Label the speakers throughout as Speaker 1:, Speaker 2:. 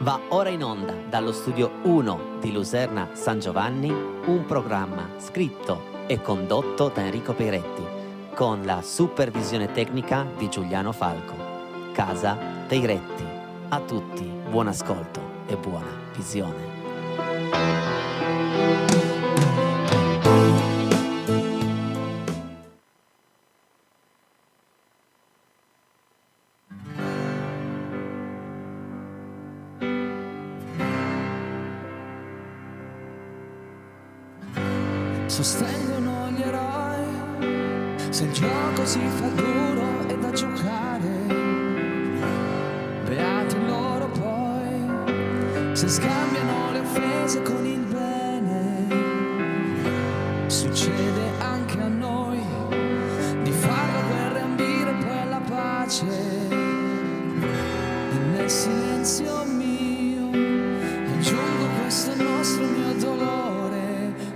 Speaker 1: Va ora in onda dallo studio 1 di Luserna San Giovanni un programma scritto e condotto da Enrico Peiretti con la supervisione tecnica di Giuliano Falco. Casa Peiretti. A tutti buon ascolto e buona visione.
Speaker 2: Sostengono gli eroi, se il gioco si fa duro è da giocare, beati loro poi, se scambiano le offese con il bene, succede anche a noi, di fare la guerra e ambire poi alla pace, e nel silenzio mio, aggiungo questo nostro mio dolore,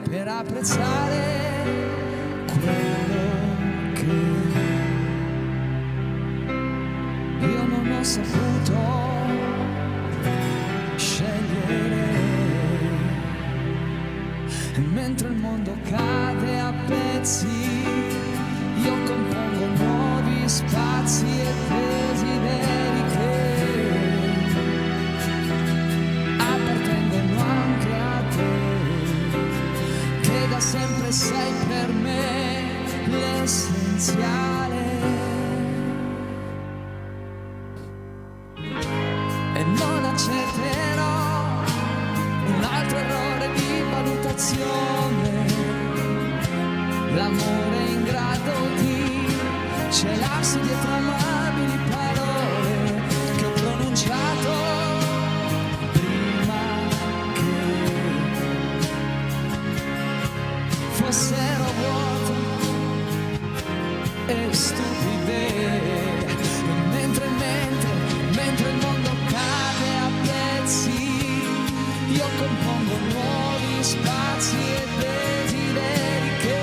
Speaker 2: per apprezzare quello che io non ho saputo scegliere. E mentre il mondo cade a pezzi, io compongo nuovi spazi e desideri che appartengono anche a te. Da sempre sei per me l'essenziale e non accetterò un altro errore di valutazione, l'amore in grado di celarsi dietro amabili parole che ho pronunciato fossero vuote e stupide. E mentre il mondo cade a pezzi, io compongo nuovi spazi e desideri che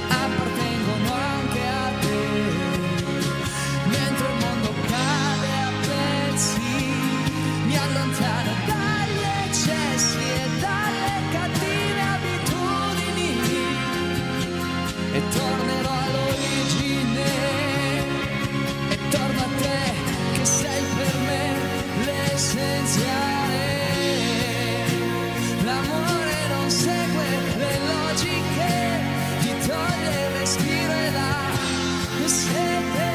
Speaker 2: appartengono anche a te. Mentre il mondo cade a pezzi, mi allontano dagli eccessi e dalle cattive abitudini e tornerò all'origine e torno a te che sei per me l'essenziale. L'amore non segue le logiche, ti toglie il respiro e la sete.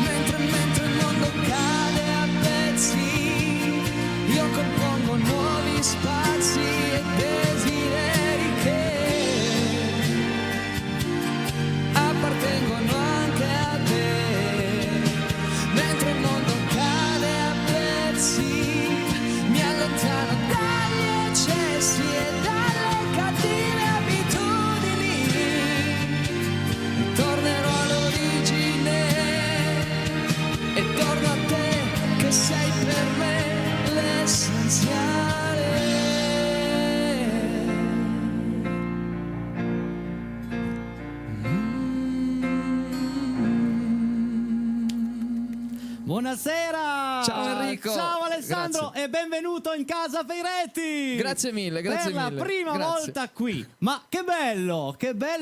Speaker 2: Mentre il mondo cade a pezzi, io compongo nuovi spazi e desideri che appartengono anche a te. Mentre il mondo cade a pezzi, mi allontano dagli eccessi e dalle cattive abitudini e tornerò all'origine e torno a te che sei per me l'essenziale.
Speaker 3: Buonasera!
Speaker 2: Ciao Enrico!
Speaker 3: Ciao Alessandro
Speaker 2: Grazie.
Speaker 3: e benvenuto in casa Peiretti!
Speaker 2: Grazie mille, grazie
Speaker 3: per
Speaker 2: mille.
Speaker 3: la prima
Speaker 2: Grazie.
Speaker 3: volta qui. Ma che bello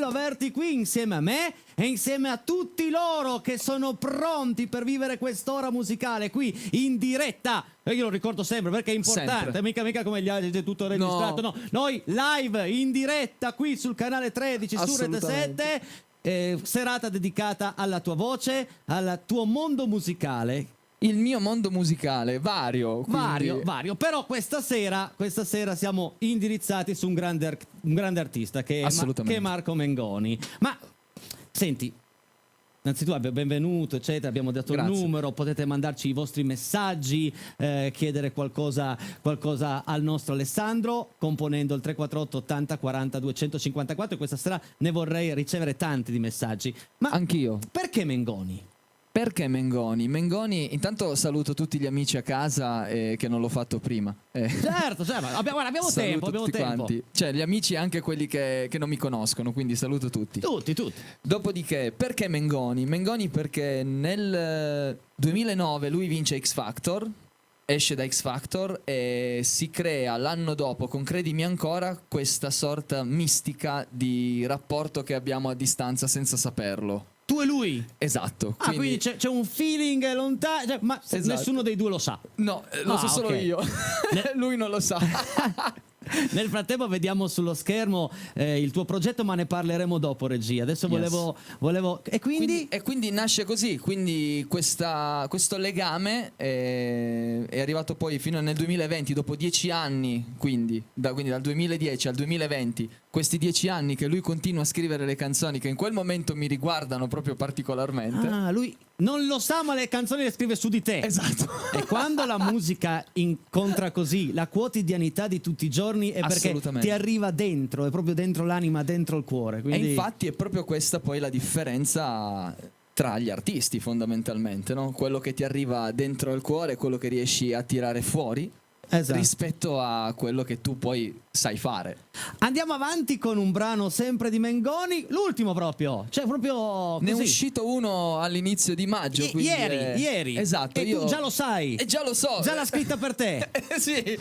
Speaker 3: averti qui insieme a me e insieme a tutti loro che sono pronti per vivere quest'ora musicale qui in diretta. E io lo ricordo sempre perché è importante,
Speaker 2: Sempre.
Speaker 3: mica come gli altri, c'è tutto registrato. No, noi live in diretta qui sul canale 13 su Rete 7. Serata dedicata alla tua voce, al tuo mondo musicale.
Speaker 2: Il mio mondo musicale, vario.
Speaker 3: Vario, però questa sera siamo indirizzati su un grande artista che è Marco Mengoni. Ma senti, innanzitutto benvenuto, eccetera, abbiamo dato il numero, potete mandarci i vostri messaggi, chiedere qualcosa al nostro Alessandro, componendo il 348 80 40 254, e questa sera ne vorrei ricevere tanti di messaggi. Ma
Speaker 2: anch'io.
Speaker 3: Perché Mengoni?
Speaker 4: Perché Mengoni? Mengoni, intanto saluto tutti gli amici a casa che non l'ho fatto prima.
Speaker 3: Certo, abbiamo tempo.
Speaker 4: Quanti. Cioè gli amici e anche quelli che non mi conoscono, quindi saluto tutti.
Speaker 3: Tutti.
Speaker 4: Dopodiché, perché Mengoni? Mengoni perché nel 2009 lui vince X Factor, esce da X Factor e si crea l'anno dopo con Credimi Ancora questa sorta mistica di rapporto che abbiamo a distanza senza saperlo.
Speaker 3: Tu e lui?
Speaker 4: Esatto.
Speaker 3: Quindi c'è un feeling lontano, ma
Speaker 4: esatto.
Speaker 3: Nessuno dei due lo sa.
Speaker 4: No, lo so solo io. Lui non lo sa.
Speaker 3: Nel frattempo vediamo sullo schermo il tuo progetto, ma ne parleremo dopo, regia. Adesso volevo e quindi
Speaker 4: nasce così, quindi questo legame è arrivato poi fino nel 2020, dopo 10 anni, quindi dal 2010 al 2020, questi 10 anni che lui continua a scrivere le canzoni che in quel momento mi riguardano proprio particolarmente.
Speaker 3: Lui non lo sa, ma le canzoni le scrive su di te.
Speaker 4: Esatto.
Speaker 3: E quando la musica incontra così la quotidianità di tutti i giorni è perché ti arriva dentro, è proprio dentro l'anima, dentro il cuore. Quindi...
Speaker 4: E infatti è proprio questa poi la differenza tra gli artisti fondamentalmente, no? Quello che ti arriva dentro il cuore, quello che riesci a tirare fuori. Esatto. Rispetto a quello che tu poi sai fare.
Speaker 3: Andiamo avanti con un brano sempre di Mengoni, l'ultimo proprio, cioè proprio così.
Speaker 4: Ne è uscito uno all'inizio di maggio,
Speaker 3: ieri.
Speaker 4: Esatto.
Speaker 3: E tu già lo sai.
Speaker 4: E già lo so.
Speaker 3: Già l'ha scritta per te.
Speaker 4: Sì.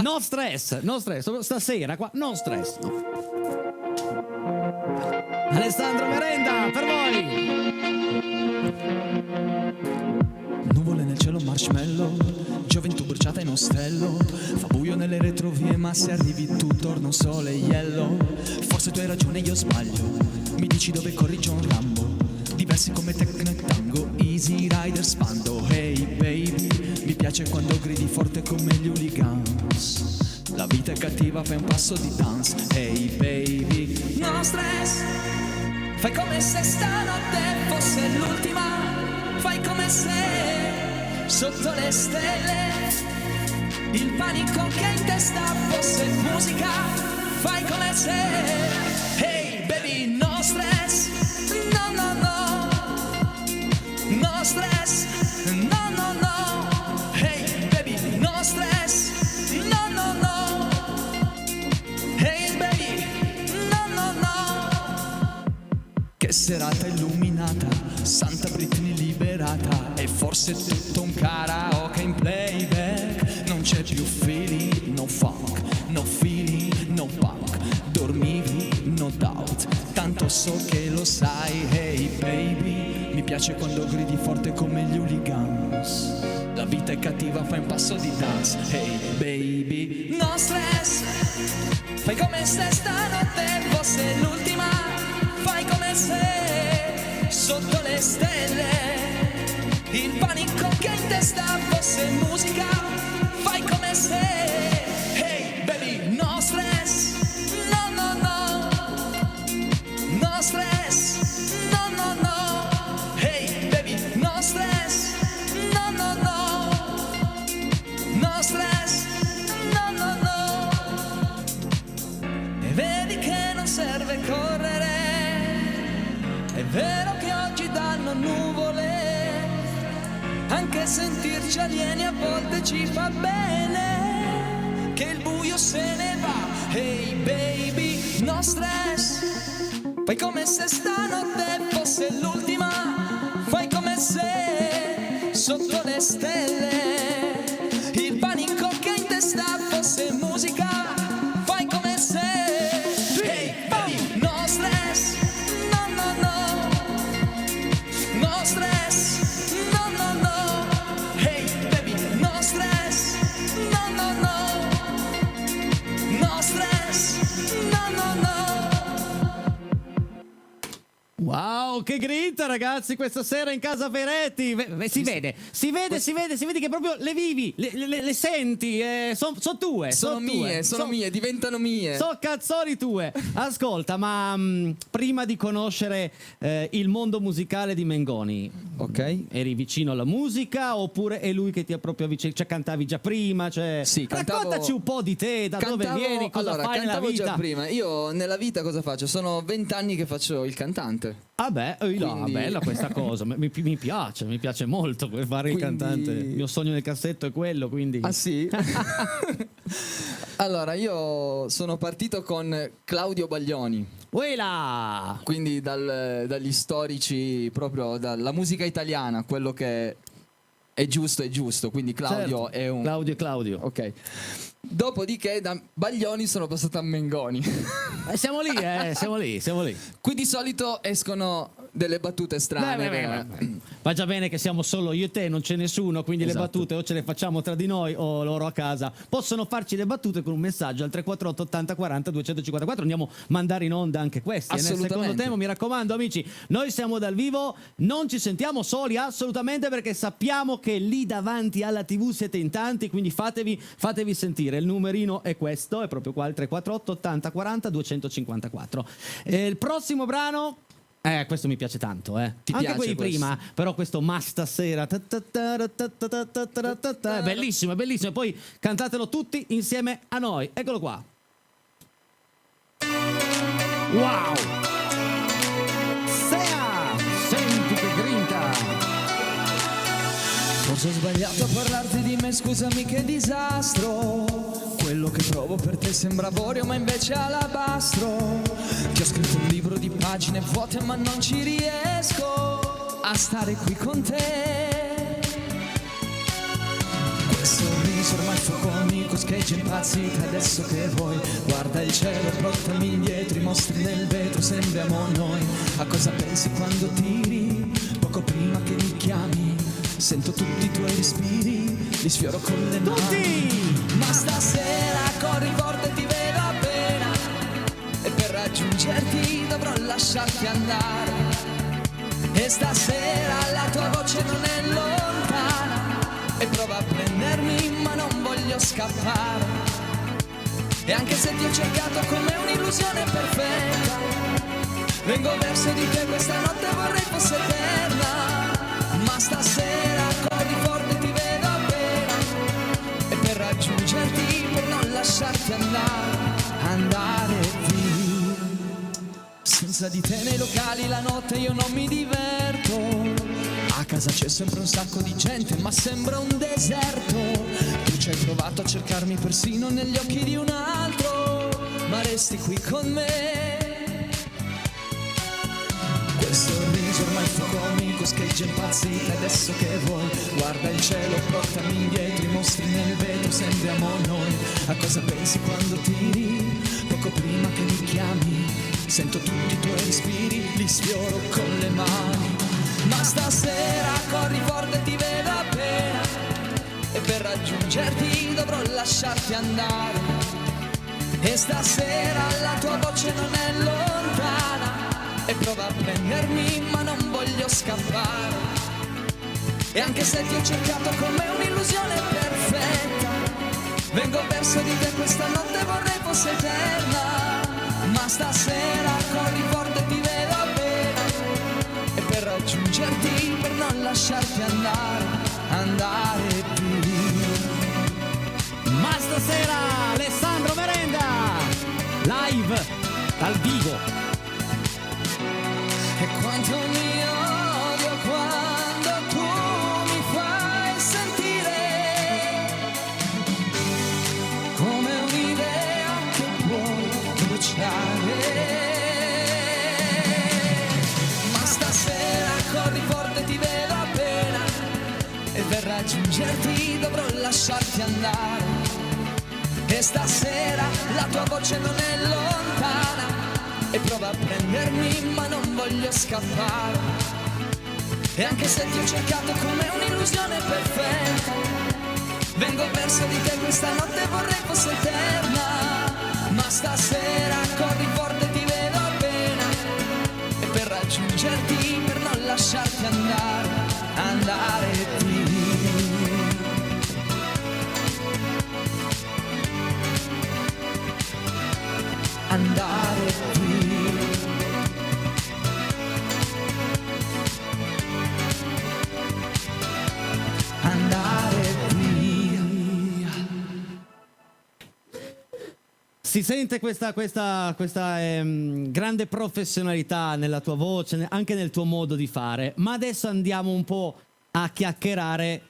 Speaker 3: No stress, stasera qua, no stress. No. Alessandro Merenda, per voi.
Speaker 2: Nuvole nel cielo, marshmallow, gioventù bruciata in ostello. Fa buio nelle retrovie, ma se arrivi tu torna un sole yellow. Forse tu hai ragione, io sbaglio. Mi dici dove corri John Rambo. Diversi come techno e tango, Easy Rider spando. Hey baby, mi piace quando gridi forte come gli hooligans. La vita è cattiva, fai un passo di dance. Hey baby, no stress. Fai come se stanotte fosse l'ultima. Fai come se sotto le stelle il panico che in testa fosse musica. Fai come se, hey baby, no stress. No, no, no. No stress. No, no, no. Hey baby, no stress. No, no, no. Hey baby, no, no, no. Che serata illuminata, Santa Britney liberata. E forse tutto un karaoke in playback. Non c'è più feeling, no funk, no feeling, no punk. Dormivi, no doubt, tanto so che lo sai. Hey baby, mi piace quando gridi forte come gli hooligans. La vita è cattiva, fai un passo di dance. Hey baby, no stress. Fai come se stanotte fosse l'ultima. Fai come se sotto le stelle il panico che in testa fosse musica. Fai come se, hey baby, no stress. No, no, no. No stress. No, no, no. Hey baby, no stress. No, no, no. No stress. No, no, no. E vedi che non serve correre. È vero che oggi danno nuvole, anche sentirci alieni a volte ci fa bene, che il buio se ne va. Hey baby, no stress. Fai come se stanotte fosse l'ultima. Fai come se sotto le stelle il panico che in testa fosse musica. Fai come se, hey baby, no stress. No, no, no. No stress. No, no, no. Hey baby, no stress. No, no, no. No stress. No, no, no.
Speaker 3: Wow, che grinta ragazzi questa sera in casa Peretti. Si vede che proprio le vivi, le senti, sono tue.
Speaker 4: Sono mie, diventano mie.
Speaker 3: Sono canzoni tue. Ascolta, ma prima di conoscere il mondo musicale di Mengoni,
Speaker 4: ok,
Speaker 3: eri vicino alla musica oppure è lui che ti ha proprio avvicinato? Cioè cantavi già prima? Cioè,
Speaker 4: sì,
Speaker 3: raccontaci un po' di te, da dove vieni, cosa fai nella vita.
Speaker 4: Già prima. Io nella vita cosa faccio? Sono 20 anni che faccio il cantante.
Speaker 3: Vabbè, Quindi... bella questa cosa, mi piace molto fare il cantante. Il mio sogno nel cassetto è quello, quindi...
Speaker 4: Ah sì? Allora, io sono partito con Claudio Baglioni.
Speaker 3: Uela!
Speaker 4: Quindi dagli storici, proprio dalla musica italiana, quello che è giusto. Quindi Claudio, certo, è un...
Speaker 3: Claudio.
Speaker 4: Ok. Dopodiché da Baglioni sono passato a Mengoni.
Speaker 3: Siamo lì.
Speaker 4: Qui di solito escono delle battute strane.
Speaker 3: Va già bene che siamo solo io e te, non c'è nessuno, quindi esatto. Le battute o ce le facciamo tra di noi o loro a casa possono farci le battute con un messaggio al 348 80 40 254. Andiamo a mandare in onda anche questi. Nel secondo tema, mi raccomando amici, noi siamo dal vivo, non ci sentiamo soli assolutamente, perché sappiamo che lì davanti alla TV siete in tanti, quindi fatevi sentire. Il numerino è questo, è proprio qua, il 348 80 40 254. Il prossimo brano, questo mi piace tanto, Ti anche quelli questo? Prima, però questo Ma stasera è bellissimo, poi cantatelo tutti insieme a noi. Eccolo qua. Wow! Senti che grinta!
Speaker 2: Forse ho sbagliato a parlarti di me, scusami che disastro. Quello che provo per te sembra avorio, ma invece è alabastro. Ti ho scritto un libro di pagine vuote, ma non ci riesco a stare qui con te. Quel sorriso ormai fuoco amico, scheggia impazzita, adesso che vuoi? Guarda il cielo, portami indietro, i mostri nel vetro, sembriamo noi. A cosa pensi quando tiri? Poco prima che mi chiami, sento tutti i tuoi respiri, li sfioro con le mani.
Speaker 3: Tutti!
Speaker 2: Ma stasera corri forte, ti vedo appena, e per raggiungerti dovrò lasciarti andare. E stasera la tua voce non è lontana, e prova a prendermi ma non voglio scappare. E anche se ti ho cercato come un'illusione perfetta, vengo verso di te, questa notte vorrei fosse eterna. Ma stasera corri forte, ti vedo appena, e per raggiungerti, per non lasciarti andare via. Senza di te nei locali la notte io non mi diverto. A casa c'è sempre un sacco di gente, ma sembra un deserto. Tu ci hai provato a cercarmi persino negli occhi di un altro, ma resti qui con me. Quel sorriso ormai fuoco amico, scheggia impazzita, adesso che vuoi? Guarda il cielo, portami indietro, i mostri nel vetro, sembriamo noi. A cosa pensi quando tiri? Poco prima che mi chiami, sento tutti i tuoi respiri, li sfioro con le mani. Ma stasera corri forte, ti vedo appena, e per raggiungerti dovrò lasciarti andare. E stasera la tua voce non è lontana, e prova a prendermi ma non voglio scappare. E anche se ti ho cercato come un'illusione perfetta, vengo verso di te, questa notte vorrei fosse eterna. Ma stasera corri forte, ti vedo appena, e per raggiungerti, per non lasciarti andare via.
Speaker 3: Ma stasera Alessandro Merenda live dal vivo.
Speaker 2: E quanto mi odio quando tu mi fai sentire come un'idea che puoi bruciare. Ma stasera corri forte, ti vedo appena, e per raggiungerti dovrò lasciarti andare. E stasera la tua voce non è lontana, e prova a prendermi ma non voglio scappare. E anche se ti ho cercato come un'illusione perfetta, vengo verso di te, questa notte vorrei fosse eterna. Ma stasera corri forte, ti vedo appena, e per raggiungerti, per non lasciarti andare via. Andare via.
Speaker 3: Si sente questa grande professionalità nella tua voce, anche nel tuo modo di fare, ma adesso andiamo un po' a chiacchierare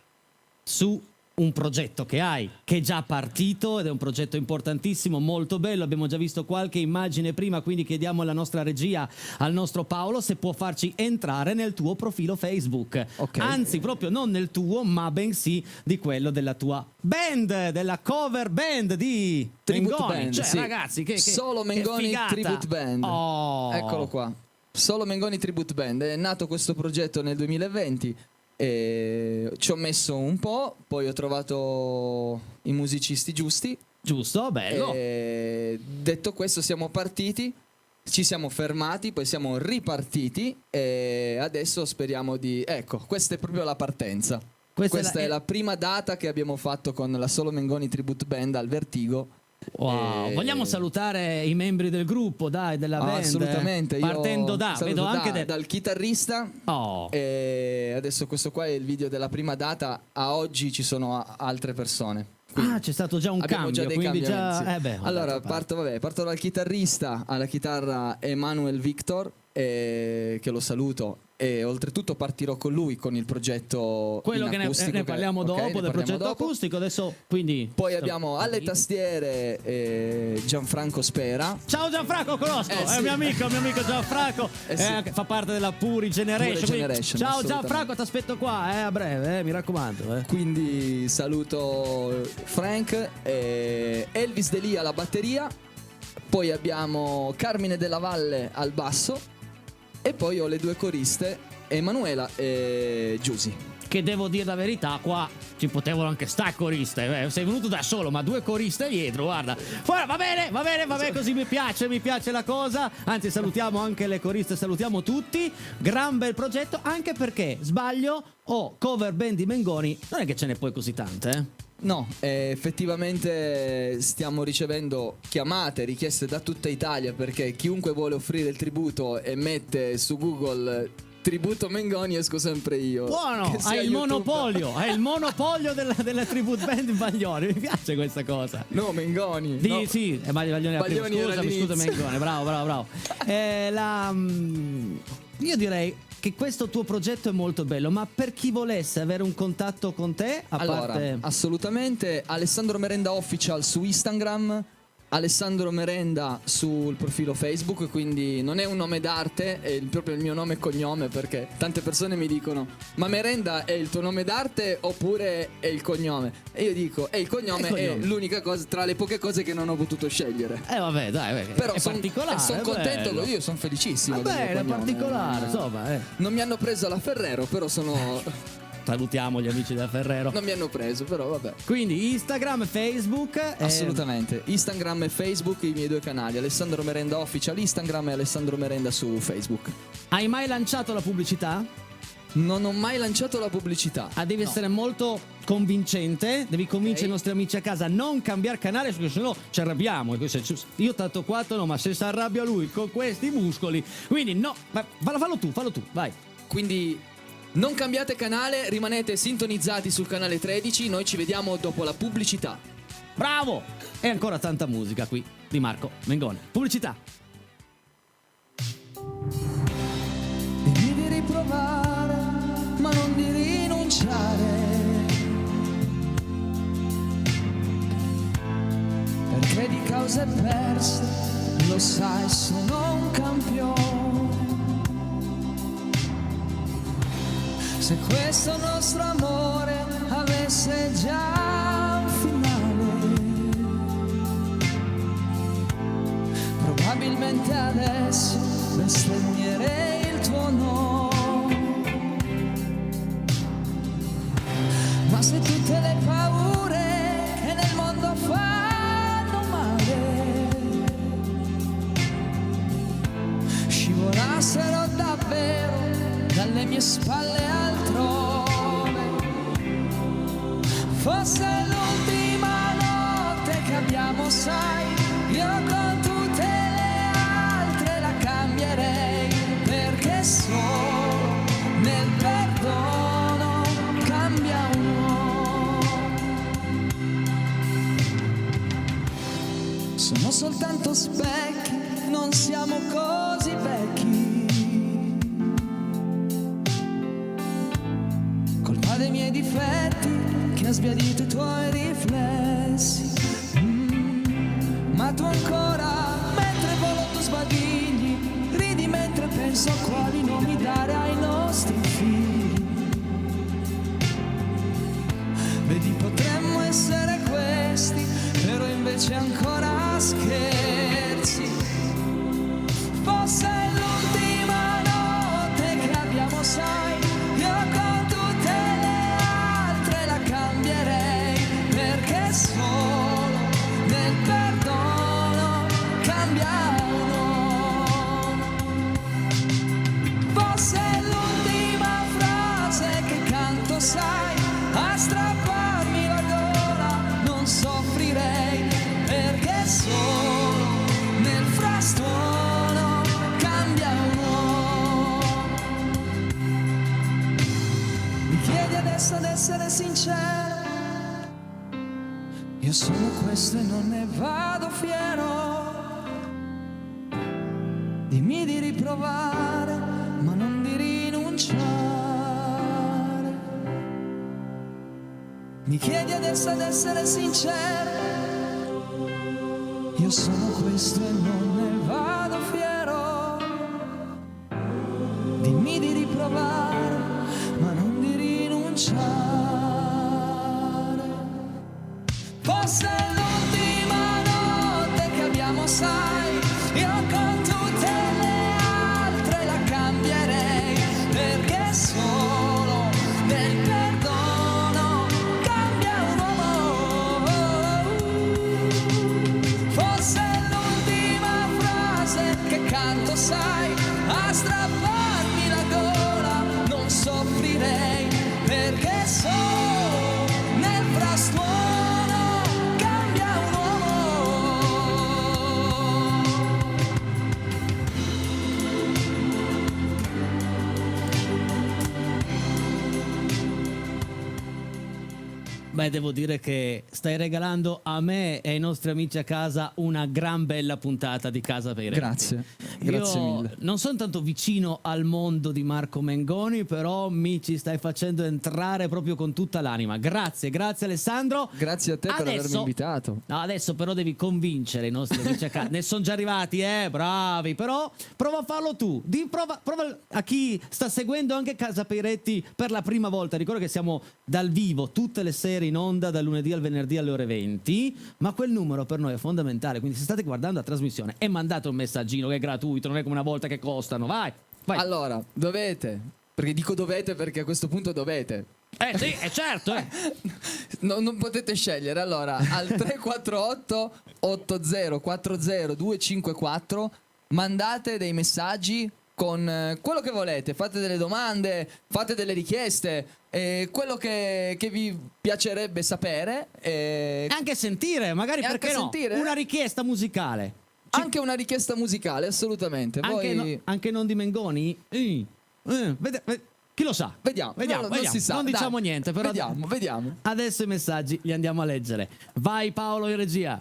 Speaker 3: su un progetto che hai, che è già partito ed è un progetto importantissimo, molto bello. Abbiamo già visto qualche immagine prima, quindi chiediamo alla nostra regia, al nostro Paolo, se può farci entrare nel tuo profilo Facebook.
Speaker 4: Okay.
Speaker 3: Anzi, proprio non nel tuo, ma bensì di quello della tua band, della cover band di
Speaker 4: Tribute
Speaker 3: Mengoni.
Speaker 4: Band,
Speaker 3: Cioè,
Speaker 4: sì.
Speaker 3: ragazzi, che
Speaker 4: Solo Mengoni
Speaker 3: figata.
Speaker 4: Tribute Band.
Speaker 3: Oh.
Speaker 4: Eccolo qua. Solo Mengoni Tribute Band. È nato questo progetto nel 2020 e ci ho messo un po', poi ho trovato i musicisti giusti.
Speaker 3: Giusto, bello.
Speaker 4: E detto questo, siamo partiti, ci siamo fermati, poi siamo ripartiti e adesso speriamo di... Ecco, questa è proprio la partenza. Questa è la prima data che abbiamo fatto con la Solo Mengoni Tribute Band al Vertigo.
Speaker 3: Wow. Vogliamo salutare i membri del gruppo, dai, della band?
Speaker 4: Assolutamente.
Speaker 3: Partendo vedo anche
Speaker 4: dal chitarrista.
Speaker 3: Oh.
Speaker 4: E adesso questo qua è il video della prima data. A oggi ci sono altre persone.
Speaker 3: Quindi c'è stato già un
Speaker 4: abbiamo
Speaker 3: cambio,
Speaker 4: già dei
Speaker 3: quindi
Speaker 4: cambiamenti.
Speaker 3: già...
Speaker 4: allora parto dal chitarrista. Alla chitarra Emanuel Victor, che lo saluto. E oltretutto partirò con lui con il progetto
Speaker 3: quello che ne parliamo dopo, del progetto acustico. Adesso quindi
Speaker 4: poi abbiamo alle tastiere Gianfranco Spera.
Speaker 3: Ciao Gianfranco, conosco, è un mio amico Gianfranco,
Speaker 4: sì.
Speaker 3: fa parte della Puri Generation. Ciao Gianfranco, ti aspetto qua a breve, mi raccomando.
Speaker 4: Quindi saluto Frank, Elvis Delia alla batteria, poi abbiamo Carmine Della Valle al basso. E poi ho le due coriste, Emanuela e Giusy.
Speaker 3: Che devo dire la verità, qua ci potevano anche stare coriste. Sei venuto da solo, ma due coriste dietro, guarda. Va bene, così mi piace la cosa. Anzi, salutiamo anche le coriste, salutiamo tutti. Gran bel progetto, anche perché, sbaglio, cover band di Mengoni, non è che ce ne poi così tante,
Speaker 4: No, effettivamente stiamo ricevendo chiamate, richieste da tutta Italia, perché chiunque vuole offrire il tributo e mette su Google tributo Mengoni, esco sempre io.
Speaker 3: Buono, hai il monopolio della tribute band Baglioni, mi piace questa cosa.
Speaker 4: No, Mengoni.
Speaker 3: No. Sì, Baglioni scusa Mengoni, bravo. Io direi che questo tuo progetto è molto bello, ma per chi volesse avere un contatto con te,
Speaker 4: assolutamente Alessandro Merenda Official su Instagram, Alessandro Merenda sul profilo Facebook, quindi non è un nome d'arte, è proprio il mio nome e cognome, perché tante persone mi dicono: ma Merenda è il tuo nome d'arte oppure è il cognome? E io dico: è il cognome, è l'unica cosa tra le poche cose che non ho potuto scegliere.
Speaker 3: Vabbè, dai,
Speaker 4: però
Speaker 3: è particolare.
Speaker 4: Sono contento, io sono felicissimo.
Speaker 3: È particolare, insomma.
Speaker 4: Non mi hanno preso alla Ferrero, però sono...
Speaker 3: Salutiamo gli amici della Ferrero.
Speaker 4: Non mi hanno preso, però vabbè.
Speaker 3: Quindi Instagram, Facebook.
Speaker 4: Assolutamente. Instagram e Facebook, i miei due canali. Alessandro Merenda Official Instagram e Alessandro Merenda su Facebook.
Speaker 3: Hai mai lanciato la pubblicità?
Speaker 4: Non ho mai lanciato la pubblicità.
Speaker 3: Devi essere molto convincente. Devi convincere i nostri amici a casa a non cambiare canale, perché sennò ci arrabbiamo. Io tanto quanto no, ma se si arrabbia lui con questi muscoli. Quindi no, fallo tu, vai.
Speaker 4: Quindi non cambiate canale, rimanete sintonizzati sul canale 13, noi ci vediamo dopo la pubblicità.
Speaker 3: Bravo! E ancora tanta musica qui di Marco Mengoni. Pubblicità.
Speaker 2: Devi di riprovare, ma non di rinunciare, perché di cause perse, lo sai, sono un campione. Se questo nostro amore avesse già un finale, probabilmente adesso bestemmierei il tuo nome. Ma se tutte le paure che nel mondo fanno male scivolassero davvero dalle mie spalle altrove, fosse l'ultima notte che abbiamo, sai, io con tutte le altre la cambierei, perché solo nel perdono cambia un uomo. Sono soltanto specchi, non siamo così vecchi. Colpa dei miei difetti che ha sbiadito i tuoi riflessi. Ma tu ancora, mentre volo tu sbadigli, ridi mentre penso a quali nomi dare ai nostri figli. Vedi, potremmo essere questi, però invece ancora scherzi. Fosse l'ultima notte che abbiamo, sai, io con tutte le altre la cambierei, perché solo nel perdono cambia uno. Fosse l'ultima frase che canto, sai, a strapparmi la gola non soffrirei, perché solo nel frastuono cambia un uomo. Mi chiedi adesso ad essere sincero, io sono questo e non ne vado fiero. Dimmi di riprovare, ma non di rinunciare. Mi chiedi adesso ad essere sincero, io sono questo e non ne vado fiero. Dimmi di riprovare, ma non di rinunciare. Fosse l'ultima notte che abbiamo, sai, io con tutte le altre la cambierei, perché solo nel perdono cambia un uomo. Fosse l'ultima frase che canto, sai, a strapparmi la gola non soffrirei, perché solo nel frastuono cambia un uomo.
Speaker 3: Beh, devo dire che stai regalando a me e ai nostri amici a casa una gran bella puntata di Casa Peiretti.
Speaker 4: Grazie, grazie
Speaker 3: Io
Speaker 4: mille.
Speaker 3: non sono tanto vicino al mondo di Marco Mengoni, però mi ci stai facendo entrare proprio con tutta l'anima. Grazie, grazie Alessandro.
Speaker 4: Grazie a te per avermi invitato.
Speaker 3: No, adesso però devi convincere i nostri amici a casa. Ne sono già arrivati, bravi. Però prova a farlo tu. Prova a chi sta seguendo anche Casa Peiretti per la prima volta. Ricordo che siamo dal vivo tutte le sere in onda dal lunedì al venerdì alle ore 20, ma quel numero per noi è fondamentale, quindi se state guardando la trasmissione e mandate un messaggino che è gratuito, non è come una volta che costano. Vai.
Speaker 4: Allora, dovete, perché dico dovete perché a questo punto dovete.
Speaker 3: Sì, è certo.
Speaker 4: Non potete scegliere. Allora, al 348 8040 254 mandate dei messaggi con quello che volete, fate delle domande, fate delle richieste, quello che vi piacerebbe sapere,
Speaker 3: anche sentire, magari, perché no, una richiesta musicale.
Speaker 4: Anche una richiesta musicale, assolutamente.
Speaker 3: Anche non di Mengoni? Chi lo sa?
Speaker 4: Vediamo. Non si sa.
Speaker 3: Non diciamo niente, però
Speaker 4: vediamo.
Speaker 3: Adesso i messaggi li andiamo a leggere. Vai Paolo in regia.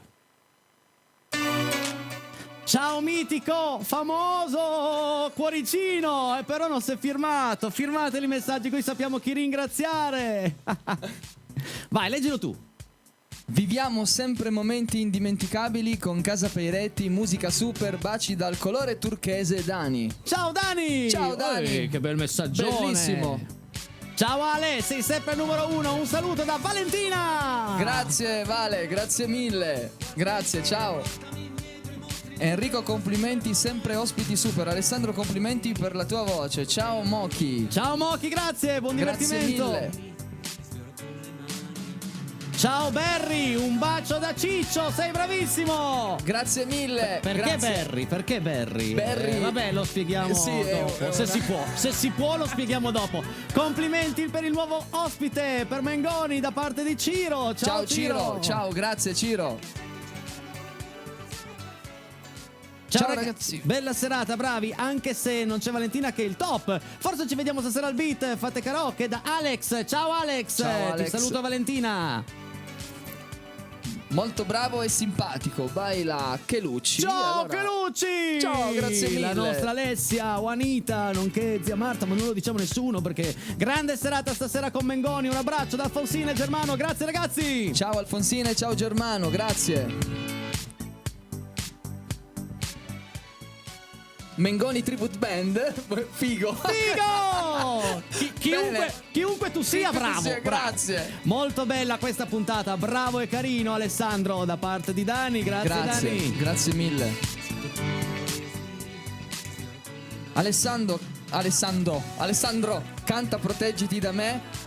Speaker 3: Ciao mitico, famoso, cuoricino, però non si è firmato. Firmateli i messaggi, così sappiamo chi ringraziare. Vai, leggilo tu.
Speaker 4: Viviamo sempre momenti indimenticabili con Casa Peiretti, musica super, baci dal colore turchese Dani.
Speaker 3: Ciao Dani!
Speaker 4: Ciao Dani!
Speaker 3: Che bel messaggione!
Speaker 4: Bellissimo!
Speaker 3: Ciao Ale, sei sempre il numero 1, un saluto da Valentina!
Speaker 4: Grazie Vale, grazie mille, grazie, ciao! Enrico, complimenti, sempre ospiti super. Alessandro, complimenti per la tua voce. Ciao Mochi.
Speaker 3: Ciao Mochi, grazie, buon divertimento.
Speaker 4: Mille.
Speaker 3: Ciao Barry, un bacio da Ciccio, sei bravissimo.
Speaker 4: Grazie mille.
Speaker 3: Perché
Speaker 4: grazie.
Speaker 3: Barry? Perché Barry?
Speaker 4: Barry.
Speaker 3: Vabbè, lo spieghiamo dopo. Se si può lo spieghiamo dopo. Complimenti per il nuovo ospite, per Mengoni, da parte di Ciro. Ciao
Speaker 4: Ciro. Ciao, grazie Ciro.
Speaker 3: Ciao ragazzi, bella serata, bravi, anche se non c'è Valentina che è il top. Forse ci vediamo stasera al beat, fate karaoke da Alex. Ciao Alex,
Speaker 4: Ciao, Alex.
Speaker 3: Ti saluto Valentina.
Speaker 4: molto bravo e simpatico. Baila Chelucci.
Speaker 3: Ciao
Speaker 4: allora...
Speaker 3: Chelucci!
Speaker 4: Ciao, grazie mille.
Speaker 3: La nostra Alessia, Juanita, nonché zia Marta, ma non lo diciamo nessuno perché grande serata stasera con Mengoni. Un abbraccio da Alfonsina e Germano, grazie ragazzi!
Speaker 4: Ciao Alfonsina e ciao Germano, grazie. Mengoni Tribute Band, figo.
Speaker 3: Chiunque tu sia, bravo,
Speaker 4: sia, grazie.
Speaker 3: Bravo. Molto bella questa puntata, bravo e carino Alessandro da parte di Dani, grazie Dani.
Speaker 4: Grazie mille. Alessandro canta Proteggiti da me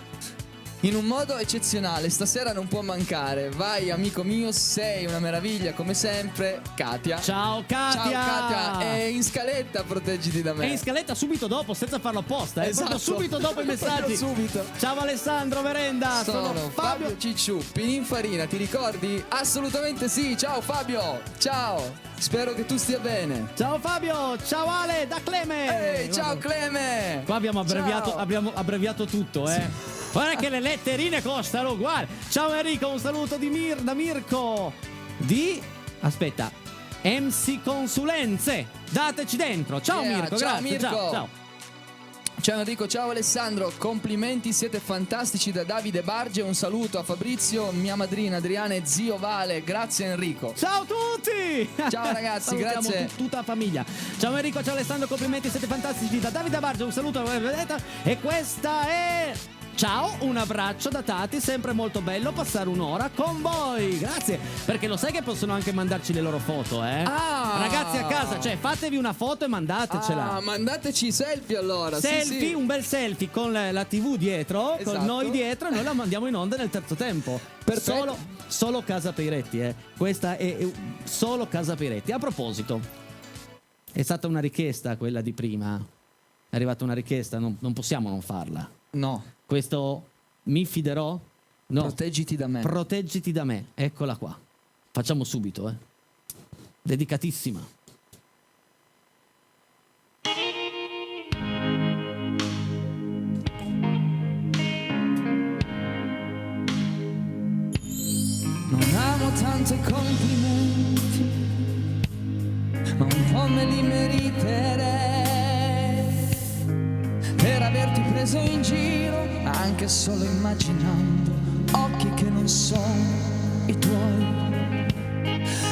Speaker 4: in un modo eccezionale, stasera non può mancare. Vai amico mio, sei una meraviglia come sempre. Katia.
Speaker 3: Ciao Katia.
Speaker 4: Ciao Katia. È in scaletta Proteggiti da me.
Speaker 3: È in scaletta subito dopo, senza farlo apposta,
Speaker 4: esatto.
Speaker 3: Proprio subito dopo i messaggi.
Speaker 4: Subito.
Speaker 3: Ciao Alessandro Merenda.
Speaker 4: Sono Fabio Cicciu, Pininfarina, ti ricordi? Assolutamente sì. Ciao Fabio. Ciao. Spero che tu stia bene.
Speaker 3: Ciao Fabio, ciao Ale da Cleme.
Speaker 4: Ehi, ciao Cleme.
Speaker 3: Qua abbiamo abbreviato tutto, eh. Sì. Guarda che le letterine costano uguali. Ciao Enrico, un saluto da Mirko. Aspetta, MC Consulenze. Dateci dentro. Ciao Mirko,
Speaker 4: ciao
Speaker 3: grazie.
Speaker 4: Mirko.
Speaker 3: Ciao.
Speaker 4: Ciao Enrico, ciao Alessandro, complimenti, siete fantastici da Davide Barge, un saluto a Fabrizio, mia madrina Adriana e zio Vale, grazie Enrico.
Speaker 3: Ciao a tutti!
Speaker 4: Ciao ragazzi, grazie.
Speaker 3: Tutta la famiglia. Ciao Enrico, ciao Alessandro, complimenti, siete fantastici da Davide Barge, un saluto a e questa è... Ciao, un abbraccio da Tati, sempre molto bello passare un'ora con voi. Grazie, perché lo sai che possono anche mandarci le loro foto, eh? Ragazzi a casa, cioè fatevi una foto e mandatecela.
Speaker 4: Mandateci selfie allora.
Speaker 3: Selfie, sì. Un bel selfie con la TV dietro, esatto. Con noi dietro e noi la mandiamo in onda nel terzo tempo. Solo Casa Peiretti, eh. Questa è solo Casa Peiretti. A proposito, è stata una richiesta quella di prima. È arrivata una richiesta, non possiamo non farla.
Speaker 4: No.
Speaker 3: Questo mi fiderò? No.
Speaker 4: Proteggiti da me.
Speaker 3: Proteggiti da me, eccola qua. Facciamo subito, Dedicatissima.
Speaker 2: Non amo tanto i complimenti, ma un po' me li meriterei per averti preso in giro, anche solo immaginando occhi che non sono i tuoi.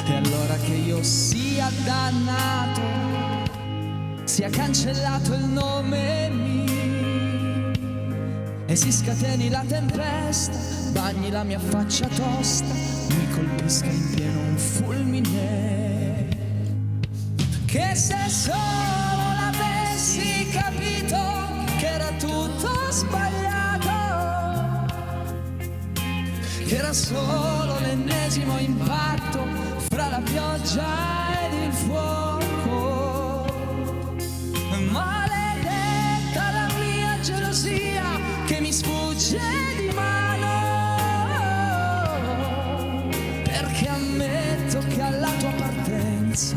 Speaker 2: E allora che io sia dannato, sia cancellato il nome mio e si scateni la tempesta, bagni la mia faccia tosta, mi colpisca in pieno un fulmine. Che se solo l'avessi capito che era tutto sbagliato, che era solo l'ennesimo impatto fra la pioggia ed il fuoco. Maledetta la mia gelosia che mi sfugge di mano, perché ammetto che alla tua partenza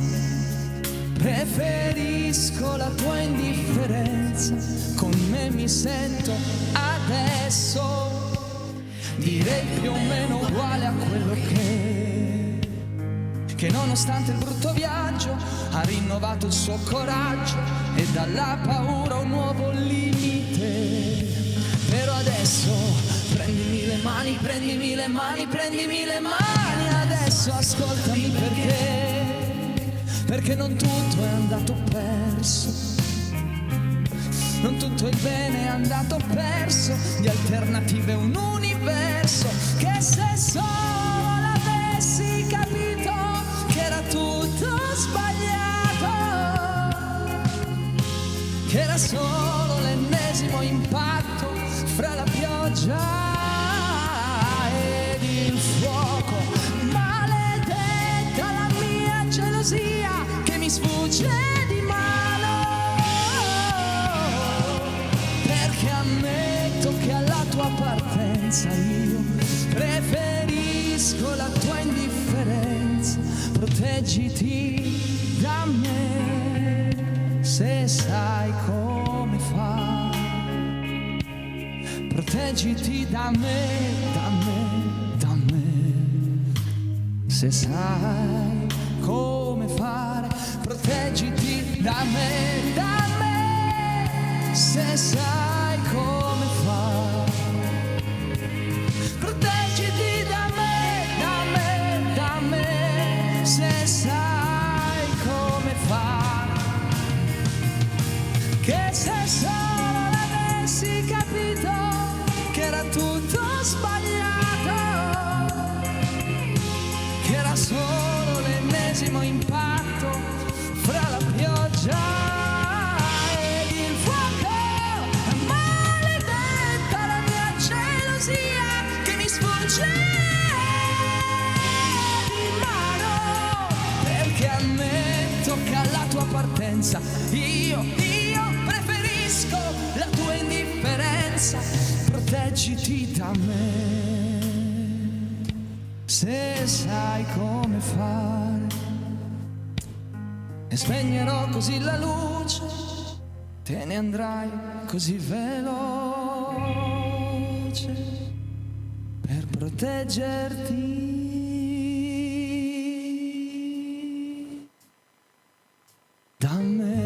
Speaker 2: preferisco la tua indifferenza. Con me mi sento adesso, direi più o meno uguale a quello che nonostante il brutto viaggio ha rinnovato il suo coraggio e dalla paura un nuovo limite. Però adesso prendimi le mani, prendimi le mani, prendimi le mani, adesso ascoltami perché non tutto è andato perso, non tutto il bene è andato perso, di alternative un universo. Che se solo l'avessi capito che era tutto sbagliato, che era solo l'ennesimo impatto fra la pioggia ed il fuoco. Maledetta la mia gelosia che mi sfugge di mano, perché ammetto che alla tua partenza io preferisco la tua indifferenza. Proteggiti da me se sai come fare, proteggiti da me, da me, da me. Se sai come fare, proteggiti da me, da me. Se sai come fare, proteggiti da me, da me, da me. Se sai come fare, che se solo l'avessi capito che era tutto sbagliato, che era solo l'ennesimo impatto fra la pioggia ed il fuoco, maledetta la mia gelosia che mi sfugge di mano, perché a me tocca la tua partenza, io preferisco la tua indifferenza, proteggiti da me. Se sai come fare, e spegnerò così la luce, te ne andrai così veloce per proteggerti da me.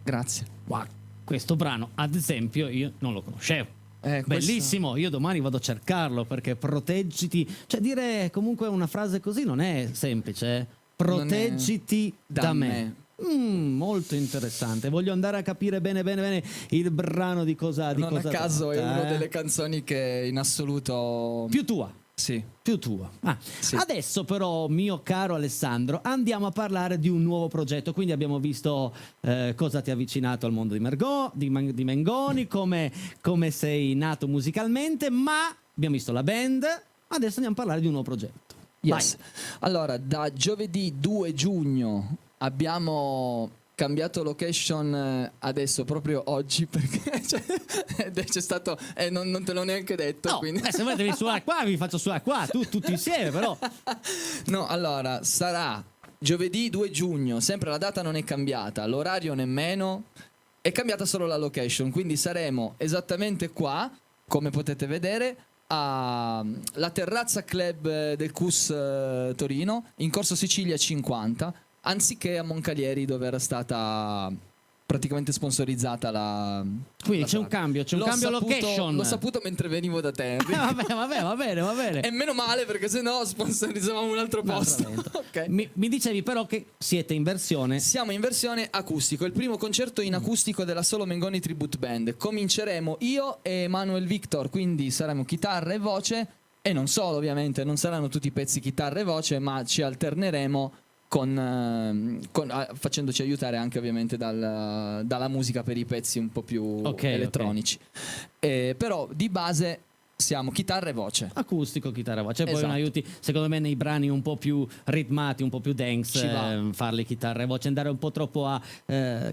Speaker 2: Grazie.
Speaker 3: Wow. Questo brano, ad esempio, io non lo conoscevo. Bellissimo, io domani vado a cercarlo, perché proteggiti, cioè dire comunque una frase così non è semplice. Proteggiti da me. Molto interessante. Voglio andare a capire bene il brano di cosa.
Speaker 4: Non a caso è una delle canzoni che in assoluto
Speaker 3: più tua.
Speaker 4: Sì.
Speaker 3: Più tua.
Speaker 4: Sì.
Speaker 3: Adesso però, mio caro Alessandro, andiamo a parlare di un nuovo progetto. Quindi abbiamo visto cosa ti ha avvicinato al mondo di Mengoni, come sei nato musicalmente, ma abbiamo visto la band. Adesso andiamo a parlare di un nuovo progetto.
Speaker 4: Yes. Allora, da giovedì 2 giugno abbiamo cambiato location adesso, proprio oggi, perché c'è stato non te l'ho neanche detto,
Speaker 3: no,
Speaker 4: quindi.
Speaker 3: Se vuoi devi suonare qua, vi faccio suonare qua, tutti insieme però.
Speaker 4: No, allora sarà giovedì 2 giugno, sempre la data non è cambiata, l'orario nemmeno, è cambiata solo la location, quindi saremo esattamente qua, come potete vedere, alla Terrazza Club del CUS Torino, in Corso Sicilia 50, anziché a Moncalieri, dove era stata praticamente sponsorizzata la.
Speaker 3: Quindi c'è un cambio location.
Speaker 4: L'ho saputo mentre venivo da te.
Speaker 3: Va bene.
Speaker 4: E meno male, perché sennò sponsorizzavamo un altro posto. Okay.
Speaker 3: Mi dicevi però che siete in versione.
Speaker 4: Siamo in versione acustico, il primo concerto in acustico della Solo Mengoni Tribute Band. Cominceremo io e Emanuel Victor, quindi saremo chitarra e voce, e non solo, ovviamente, non saranno tutti i pezzi chitarra e voce, ma ci alterneremo facendoci aiutare anche ovviamente dalla musica per i pezzi un po' più elettronici. Però di base siamo chitarra e voce.
Speaker 3: Acustico, chitarra e voce.
Speaker 4: Esatto.
Speaker 3: Poi non aiuti, secondo me, nei brani un po' più ritmati, un po' più dance, farle chitarra e voce, andare un po' troppo a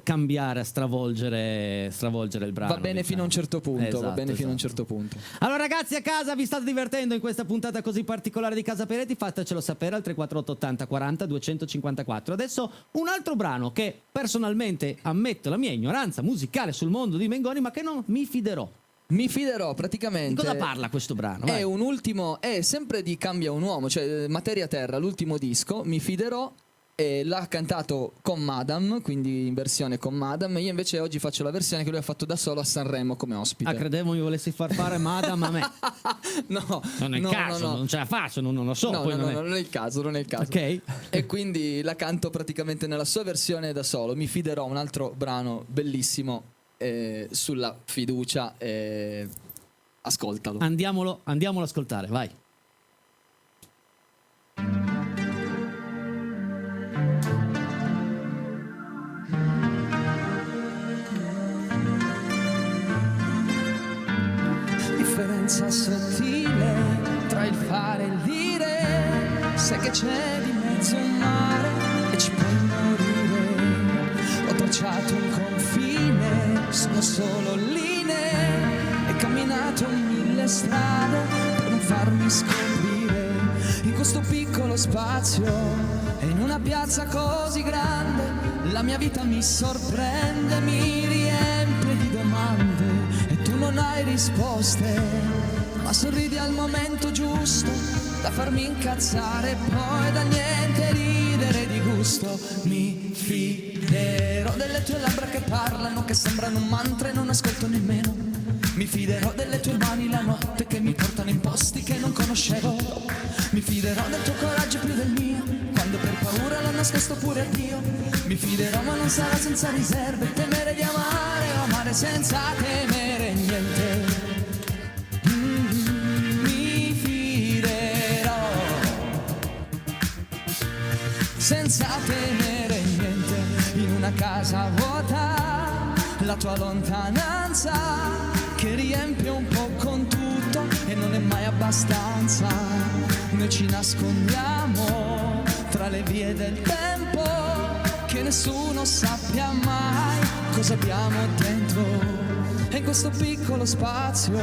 Speaker 3: cambiare, a stravolgere il brano.
Speaker 4: Va bene, diciamo, fino a un certo punto. Va bene fino a un certo punto.
Speaker 3: Allora ragazzi, a casa vi state divertendo in questa puntata così particolare di Casa Peretti? Fatecelo sapere al 348 80 40 254. Adesso un altro brano che personalmente ammetto la mia ignoranza musicale sul mondo di Mengoni, ma che non mi fiderò.
Speaker 4: Mi fiderò, praticamente.
Speaker 3: Di cosa parla questo brano? Vai.
Speaker 4: È un ultimo, è sempre di Cambia un uomo, cioè Materia Terra, l'ultimo disco. Mi fiderò, e l'ha cantato con Madam, quindi in versione con Madam. Io invece oggi faccio la versione che lui ha fatto da solo a Sanremo come ospite.
Speaker 3: Credevo mi volessi far fare Madam a me.
Speaker 4: No,
Speaker 3: non è il caso, non ce la faccio, non lo so.
Speaker 4: Non è il caso.
Speaker 3: Ok.
Speaker 4: E quindi la canto praticamente nella sua versione da solo. Mi fiderò, un altro brano bellissimo sulla fiducia. Ascoltalo.
Speaker 3: Andiamolo ad ascoltare, vai.
Speaker 2: Differenza sottile tra il fare e il dire, sai che c'è di mezzo un mare e ci puoi morire. Ho tracciato un confine, sono solo linee, e camminato 1000 strade per non farmi scoprire in questo piccolo spazio e in una piazza così grande. La mia vita mi sorprende, mi riempie di domande.
Speaker 4: non hai risposte, ma sorridi al momento giusto da farmi incazzare, poi da niente ridere di gusto. Mi fiderò delle tue labbra che parlano, che sembrano un mantra e non ascolto nemmeno. Mi fiderò delle tue mani la notte che mi portano in posti che non conoscevo. Mi fiderò del tuo coraggio più del mio, quando per paura l'ho nascosto pure a Dio. Mi fiderò ma non sarà senza riserve, temere di amare o amare senza temere niente. Mi fiderò senza temere niente. In una casa vuota, la tua lontananza che riempie un po' con tutto e non è mai abbastanza. Noi ci nascondiamo tra le vie del tempo, che nessuno sappia mai cosa abbiamo dentro. E in questo piccolo spazio,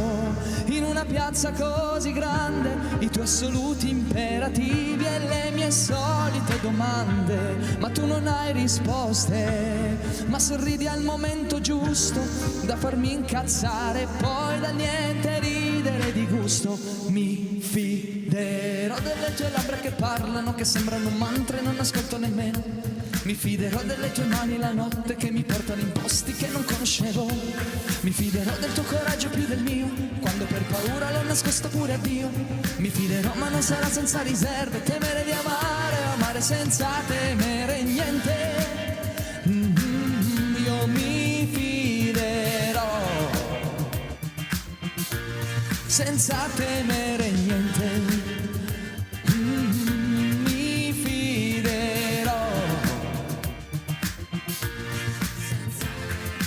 Speaker 4: in una piazza così grande, i tuoi assoluti imperativi e le mie solite domande. Ma tu non hai risposte, ma sorridi al momento giusto da farmi incazzare, poi da niente ridere di gusto. Mi fiderò delle tue labbra che parlano, che sembrano un mantra e non ascolto nemmeno. Mi fiderò delle tue mani la notte che mi portano in posti che non conoscevo. Mi fiderò del tuo coraggio più del mio, quando per paura l'ho nascosto pure a Dio. Mi fiderò ma non sarà senza riserve, temere di amare o amare senza temere niente. Io mi fiderò senza temere niente.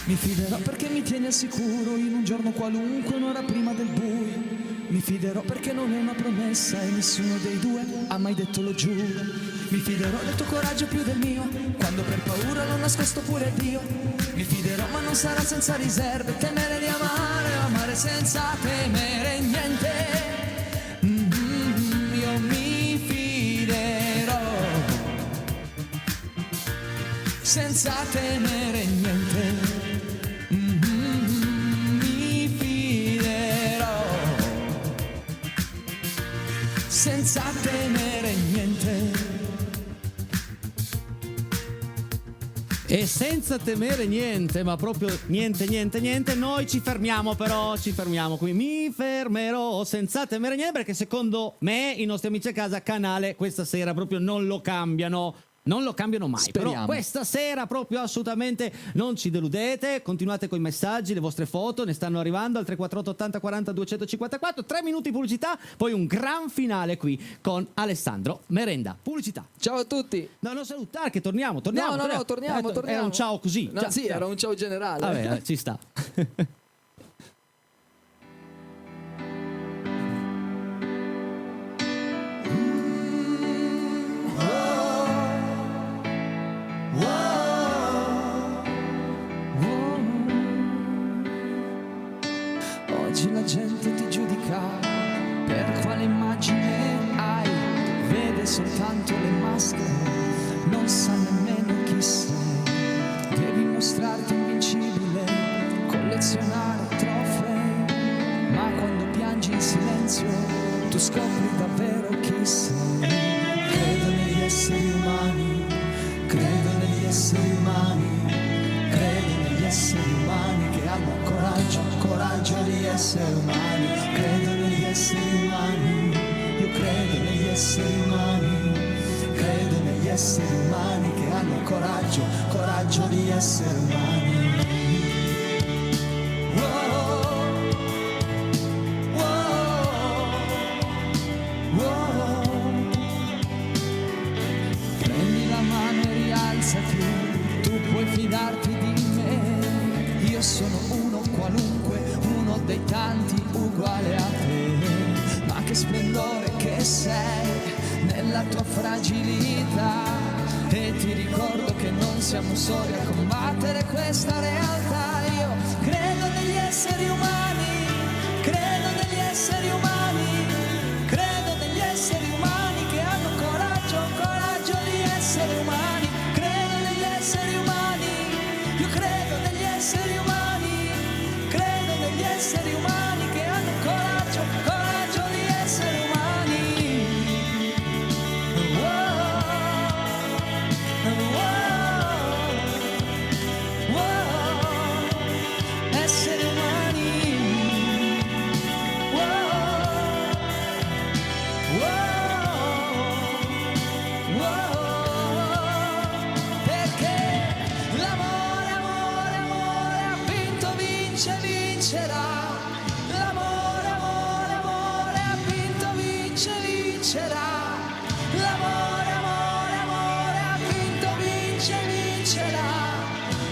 Speaker 4: Mi fiderò perché mi tieni al sicuro in un giorno qualunque, un'ora prima del buio. Mi fiderò perché non è una promessa e nessuno dei due ha mai detto lo giuro. Mi fiderò del tuo coraggio più del mio, quando per paura l'ho nascosto pure a Dio. Mi fiderò ma non sarà senza riserve, temere di amare o amare senza temere niente. Io mi fiderò senza temere niente. Senza temere niente.
Speaker 3: E senza temere niente, ma proprio niente, noi ci fermiamo qui. Mi fermerò senza temere niente, perché secondo me i nostri amici a casa canale questa sera proprio non lo cambiano mai.
Speaker 4: Speriamo.
Speaker 3: Però questa sera proprio assolutamente non ci deludete. Continuate con i messaggi, le vostre foto ne stanno arrivando al 348 80 40 254. 3 minuti di pubblicità, poi un gran finale qui con Alessandro Merenda. Pubblicità.
Speaker 4: Ciao a tutti.
Speaker 3: No, non salutare che torniamo.
Speaker 4: Torniamo.
Speaker 3: Era un ciao così.
Speaker 4: No, sì, era un ciao generale.
Speaker 3: Vabbè, ci sta.
Speaker 4: Oggi la gente ti giudica per quale immagine hai, vede soltanto le maschere, non sa nemmeno chi sei. Devi mostrarti invincibile, collezionare trofei, ma quando piangi in silenzio tu scopri davvero chi sei. Credo negli esseri umani, credo negli esseri umani, credo negli esseri umani che hanno coraggio di essere umani. Credo negli esseri umani, io credo negli esseri umani, credo negli esseri umani che hanno coraggio di essere umani. Prendi la mano e rialzati, tu puoi fidarti di me. Io sono uno qualunque, uno dei tanti uguale a te. Ma che splendore che sei nella tua fragilità. E ti ricordo che non siamo soli a combattere questa realtà. Io credo negli esseri umani, credo negli esseri umani, credo negli esseri umani che hanno coraggio di essere umani. Credo negli esseri umani, io credo negli esseri umani, credo negli esseri umani. vincerà. L'amore, amore, amore ha vinto, vince, vincerà. L'amore, amore, amore ha vinto, vince, vincerà.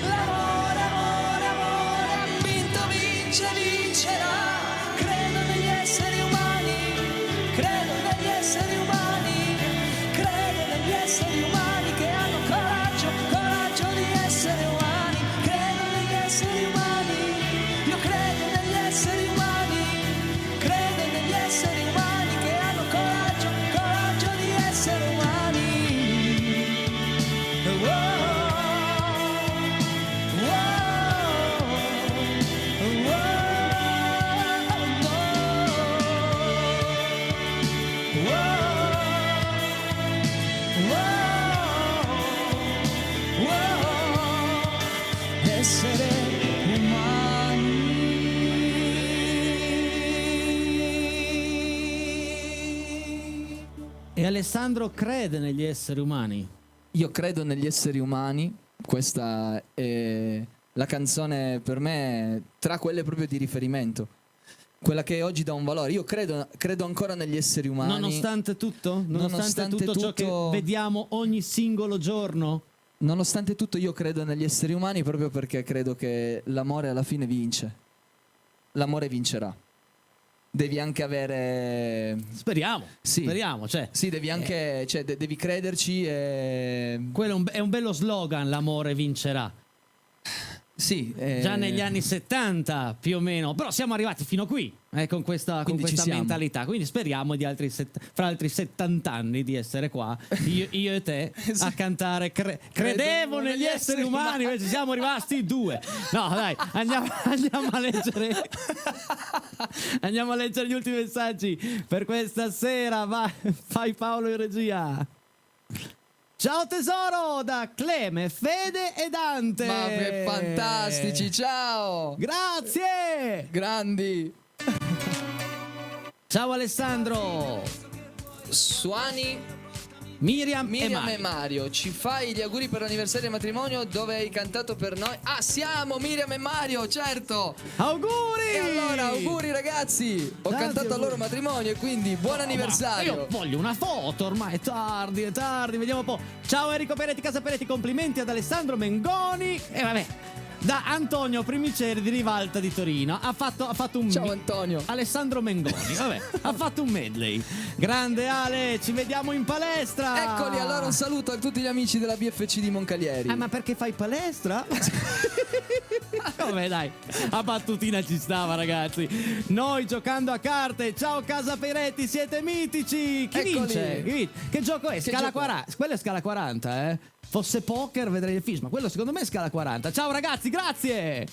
Speaker 4: L'amore, amore, amore ha vinto, vince, vincerà. Credo negli esseri umani, credo negli esseri umani, credo negli esseri umani che hanno coraggio, coraggio di essere umani. Credo negli esseri umani, io credo negli esseri umani, credo negli esseri umani che hanno coraggio, coraggio di essere umani. Essere umani.
Speaker 3: E Alessandro crede negli esseri umani.
Speaker 4: Io credo negli esseri umani. Questa è la canzone per me tra quelle proprio di riferimento, quella che oggi dà un valore. Io credo ancora negli esseri umani.
Speaker 3: Nonostante tutto? Nonostante tutto ciò che vediamo ogni singolo giorno?
Speaker 4: Nonostante tutto io credo negli esseri umani, proprio perché credo che l'amore alla fine vince. L'amore vincerà. Devi anche avere...
Speaker 3: Speriamo,
Speaker 4: sì.
Speaker 3: Speriamo, cioè.
Speaker 4: Sì, devi anche, cioè, devi crederci e...
Speaker 3: Quello è un bello slogan, l'amore vincerà.
Speaker 4: Sì.
Speaker 3: Già negli anni 70 più o meno, però siamo arrivati fino qui con questa mentalità, quindi speriamo di fra altri 70 anni di essere qua, io e te,
Speaker 4: sì,
Speaker 3: a cantare credevo negli esseri umani, invece siamo rimasti 2. No dai, andiamo a leggere andiamo a leggere gli ultimi messaggi per questa sera. Vai Paolo in regia. Ciao tesoro da Cleme, Fede e Dante.
Speaker 4: Ma che fantastici, ciao.
Speaker 3: Grazie.
Speaker 4: Grandi.
Speaker 3: Ciao Alessandro.
Speaker 4: Suani.
Speaker 3: Miriam
Speaker 4: e Mario, ci fai gli auguri per l'anniversario del matrimonio dove hai cantato per noi? Ah, siamo Miriam e Mario, certo.
Speaker 3: Auguri.
Speaker 4: E allora, auguri ragazzi. Ho cantato al loro matrimonio e quindi buon anniversario.
Speaker 3: Io voglio una foto, ormai è tardi, vediamo un po'. Ciao Enrico Peretti, Casa Peretti, complimenti ad Alessandro Mengoni. E vabbè, da Antonio Primiceri di Rivalta di Torino. Ha fatto un...
Speaker 4: Ciao Antonio.
Speaker 3: Alessandro Mengoni, vabbè, ha fatto un medley. Grande Ale, ci vediamo in palestra.
Speaker 4: Eccoli, allora un saluto a tutti gli amici della BFC di Moncalieri.
Speaker 3: Ma perché fai palestra? Vabbè dai, a battutina ci stava ragazzi. Noi giocando a carte. Ciao Casa Peretti, siete mitici. Chi vince? Che gioco è? Scala 40. Quella è scala 40, eh? Fosse poker vedrei il film, ma quello secondo me è scala 40. Ciao ragazzi, grazie.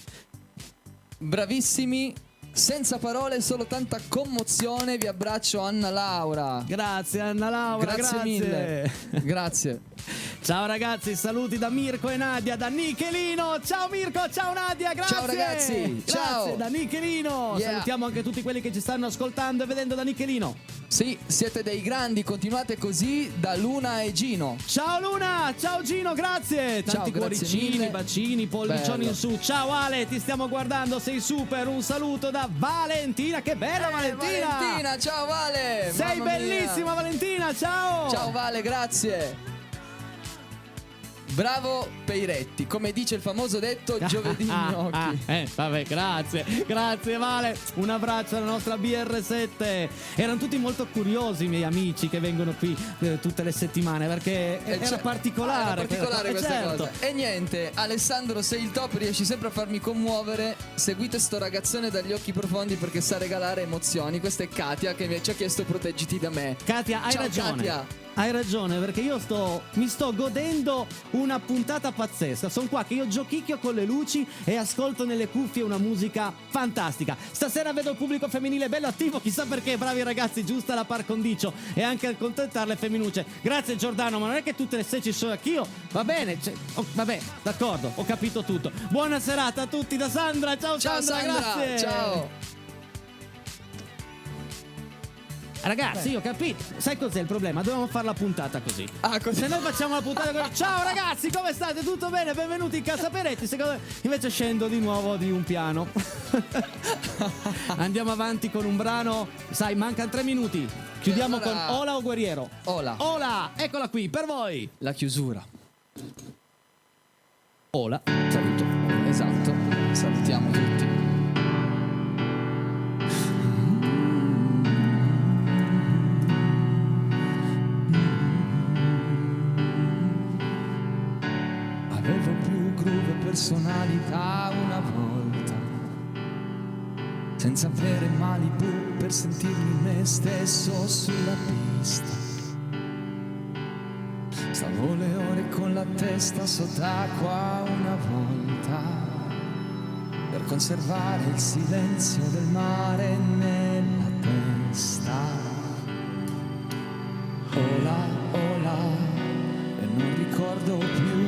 Speaker 4: Bravissimi. Senza parole, solo tanta commozione. Vi abbraccio Anna Laura.
Speaker 3: Grazie Anna Laura,
Speaker 4: grazie mille. Grazie.
Speaker 3: Ciao ragazzi, saluti da Mirko e Nadia, da Nichelino. Ciao Mirko, ciao Nadia, grazie.
Speaker 4: Ciao ragazzi,
Speaker 3: grazie, da Nichelino. Yeah. Salutiamo anche tutti quelli che ci stanno ascoltando e vedendo da Nichelino.
Speaker 4: Sì, siete dei grandi, continuate così, da Luna e Gino.
Speaker 3: Ciao Luna, ciao Gino, grazie. Tanti cuoricini, bacini, pollicioni in su. Ciao Ale, ti stiamo guardando, sei super. Un saluto da Valentina, che bella Valentina.
Speaker 4: Valentina, ciao Vale.
Speaker 3: Sei bellissima Valentina, ciao.
Speaker 4: Ciao Vale, grazie. Bravo Peiretti, come dice il famoso detto, giovedì gnocchi.
Speaker 3: Vabbè, grazie Vale. Un abbraccio alla nostra BR7. Erano tutti molto curiosi i miei amici che vengono qui tutte le settimane, perché era particolare.
Speaker 4: Era particolare questa cosa. E niente, Alessandro, sei il top, riesci sempre a farmi commuovere. Seguite sto ragazzone dagli occhi profondi perché sa regalare emozioni. Questa è Katia che ci ha chiesto proteggiti da me.
Speaker 3: Katia, hai ragione.
Speaker 4: Katia.
Speaker 3: Hai ragione, perché io mi sto godendo una puntata pazzesca. Sono qua che io giochicchio con le luci e ascolto nelle cuffie una musica fantastica. Stasera vedo il pubblico femminile bello attivo, chissà perché, bravi ragazzi, giusta la par condicio e anche accontentare le femminucce. Grazie Giordano, ma non è che tutte le 6 ci sono anch'io. Va bene, vabbè, d'accordo, ho capito tutto. Buona serata a tutti da Sandra. Ciao Sandra, grazie.
Speaker 4: Ciao.
Speaker 3: ragazzi, io ho capito. Sai cos'è il problema? Dovevamo fare la puntata così. Se noi facciamo la puntata così, ciao ragazzi, come state? Tutto bene? Benvenuti in Casa Peretti. Invece scendo di nuovo di un piano. Andiamo avanti con un brano. Sai, mancano 3 minuti. Chiudiamo allora... con Ola o Guerriero?
Speaker 4: Ola.
Speaker 3: Ola, eccola qui per voi.
Speaker 4: La chiusura.
Speaker 3: Ola.
Speaker 4: Saluto. Esatto. Salutiamo tutti.
Speaker 2: Avevo più groove e personalità una volta, senza avere Malibu per sentirmi me stesso sulla pista. Stavo le ore con la testa sott'acqua una volta, per conservare il silenzio del mare nella testa. Ola, ola, e non ricordo più.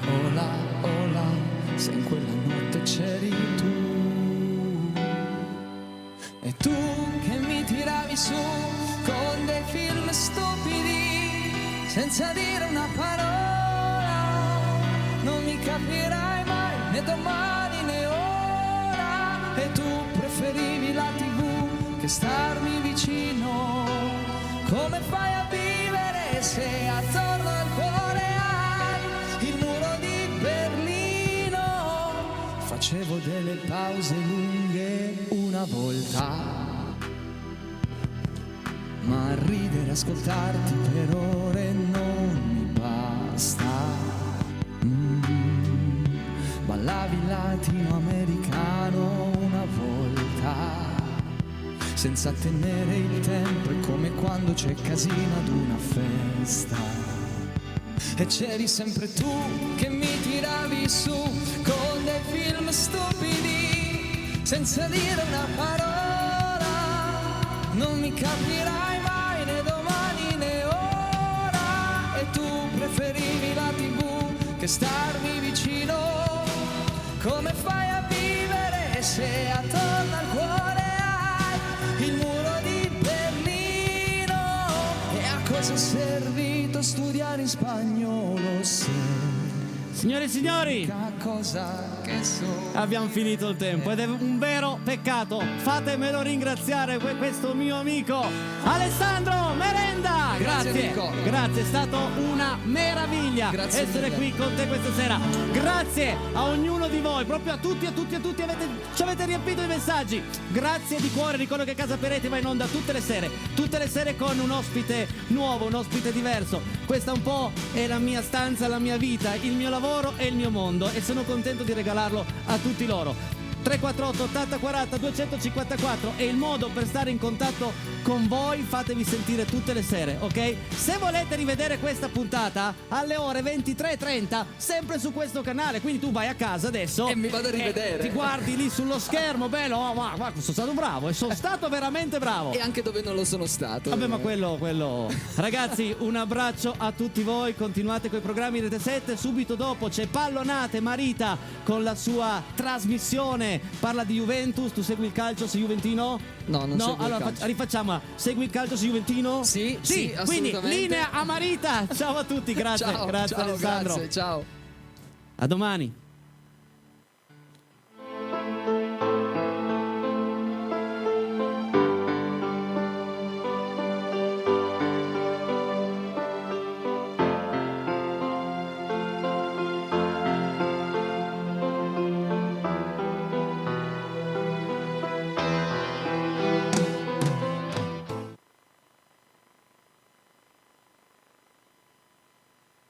Speaker 2: Ola, ola, se in quella notte c'eri tu. E tu che mi tiravi su con dei film stupidi, senza dire una parola. Non mi capirai mai, né domani né ora. E tu preferivi la TV che starmi vicino. Come fai a vivere se attorno al cuore hai il muro di Berlino? Facevo delle pause lunghe una volta, ma ridere e ascoltarti per ore non mi basta. Ballavi latinoamericano una volta, senza tenere il tempo, è come quando c'è casino ad una festa. E c'eri sempre tu che mi tiravi su con dei film stupidi, senza dire una parola. Non mi capirai mai, né domani né ora. E tu preferivi la TV che starmi vicino. Come fai a vivere se attorno al cuore hai il muro di Berlino? E a cosa è servito studiare in spagnolo se...
Speaker 3: Signore e signori,
Speaker 2: cosa che so.
Speaker 3: Abbiamo finito il tempo ed è un vero peccato. Fatemelo ringraziare questo mio amico Alessandro Merenda. Grazie, grazie, è stato una meraviglia essere qui con te questa sera. Grazie a ognuno di voi, proprio a tutti, ci avete riempito i messaggi. Grazie di cuore, ricordo che Casa Peretti va in onda tutte le sere con un ospite nuovo, un ospite diverso. Questa un po' è la mia stanza, la mia vita, il mio lavoro e il mio mondo, e sono contento di regalarlo a tutti loro. 348 80 40 254 è il modo per stare in contatto con voi. Fatevi sentire tutte le sere, ok? Se volete rivedere questa puntata alle ore 23:30 sempre su questo canale, quindi tu vai a casa adesso
Speaker 4: e mi vado a rivedere,
Speaker 3: ti guardi lì sullo schermo, bello, ma sono stato bravo e sono stato veramente bravo,
Speaker 4: e anche dove non lo sono stato.
Speaker 3: Vabbè, ma quello. Ragazzi, un abbraccio a tutti voi, continuate con i programmi Rete 7. Subito dopo c'è Pallonate Marita con la sua trasmissione, parla di Juventus. Tu segui il calcio, sei juventino?
Speaker 4: No, non seguo
Speaker 3: allora
Speaker 4: il calcio.
Speaker 3: Rifacciamo. Segui il calcio, sei juventino?
Speaker 4: Sì,
Speaker 3: quindi
Speaker 4: assolutamente.
Speaker 3: Linea a Marita. Ciao a tutti, grazie.
Speaker 4: Ciao,
Speaker 3: grazie Alessandro.
Speaker 4: Grazie, ciao.
Speaker 3: A domani.